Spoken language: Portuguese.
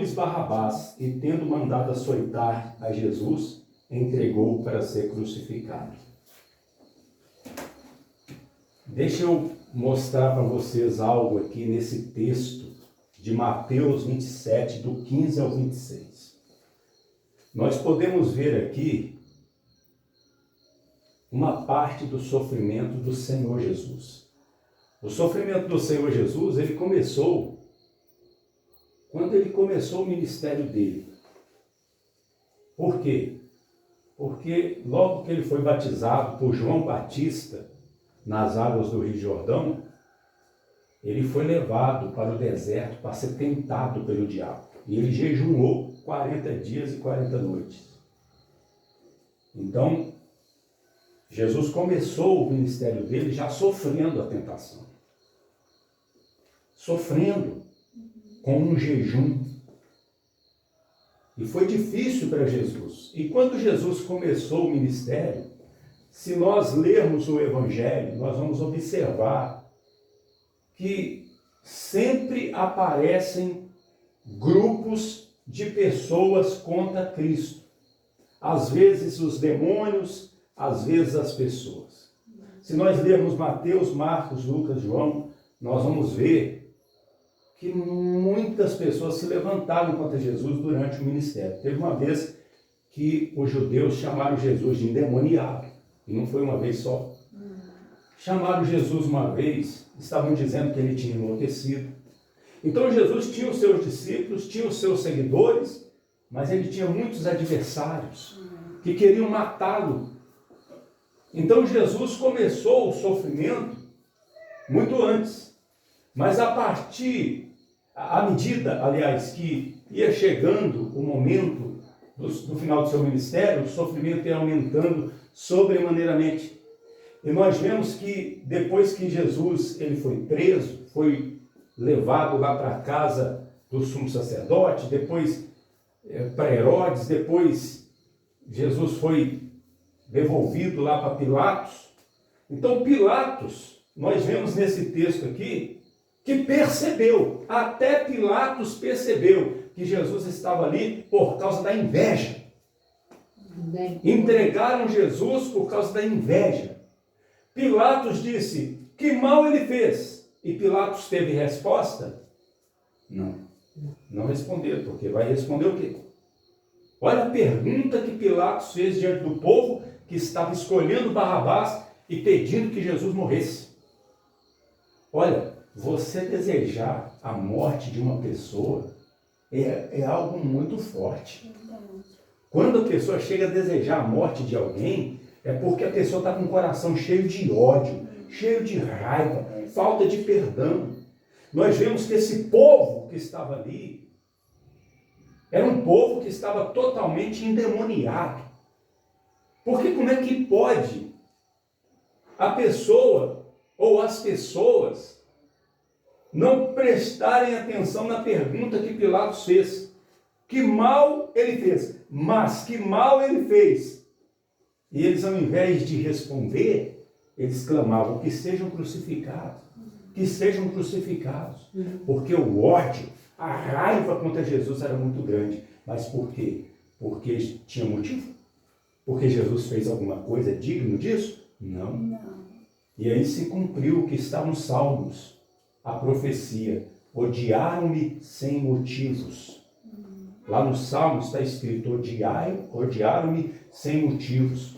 soltou-lhes Barrabás e, tendo mandado açoitar a Jesus, entregou-o para ser crucificado. Deixa eu mostrar para vocês algo aqui nesse texto de Mateus 27, do 15 ao 26. Nós podemos ver aqui uma parte do sofrimento do Senhor Jesus. O sofrimento do Senhor Jesus, ele começou quando ele começou o ministério dele. Por quê? Porque logo que ele foi batizado por João Batista nas águas do Rio Jordão, ele foi levado para o deserto para ser tentado pelo diabo. E ele jejuou 40 dias e 40 noites. Então, Jesus começou o ministério dele já sofrendo a tentação. Sofrendo com um jejum. E foi difícil para Jesus. E quando Jesus começou o ministério, se nós lermos o Evangelho, nós vamos observar que sempre aparecem grupos de pessoas contra Cristo. Às vezes os demônios, às vezes as pessoas. Se nós lermos Mateus, Marcos, Lucas, João, nós vamos ver que muitas pessoas se levantaram contra Jesus durante o ministério. Teve uma vez que os judeus chamaram Jesus de endemoniado, e não foi uma vez só. Chamaram Jesus uma vez, estavam dizendo que ele tinha enlouquecido. Então Jesus tinha os seus discípulos, tinha os seus seguidores, mas ele tinha muitos adversários que queriam matá-lo. Então Jesus começou o sofrimento muito antes, mas à medida, aliás, que ia chegando o momento do final do seu ministério, o sofrimento ia aumentando sobremaneiramente. E nós vemos que depois que Jesus ele foi preso, foi levado lá para a casa do sumo sacerdote, depois para Herodes, depois Jesus foi devolvido lá para Pilatos. Então Pilatos, nós vemos nesse texto aqui, que percebeu, até Pilatos percebeu que Jesus estava ali por causa da inveja. Entregaram Jesus por causa da inveja. Pilatos disse, que mal ele fez? E Pilatos teve resposta? Não respondeu, porque vai responder o quê? Olha a pergunta que Pilatos fez diante do povo que estava escolhendo Barrabás e pedindo que Jesus morresse. Olha, você desejar a morte de uma pessoa é algo muito forte. Quando a pessoa chega a desejar a morte de alguém, é porque a pessoa está com o coração cheio de ódio, cheio de raiva, falta de perdão. Nós vemos que esse povo que estava ali, era um povo que estava totalmente endemoniado. Porque como é que pode a pessoa ou as pessoas não prestarem atenção na pergunta que Pilatos fez? Que mal ele fez? Mas que mal ele fez? E eles, ao invés de responder, eles clamavam que sejam crucificados. Que sejam crucificados. Porque o ódio, a raiva contra Jesus era muito grande. Mas por quê? Porque tinha motivo? Porque Jesus fez alguma coisa digno disso? Não. E aí se cumpriu o que está nos Salmos. A profecia. Odiaram-me sem motivos. Lá nos Salmos está escrito, odiaram-me sem motivos.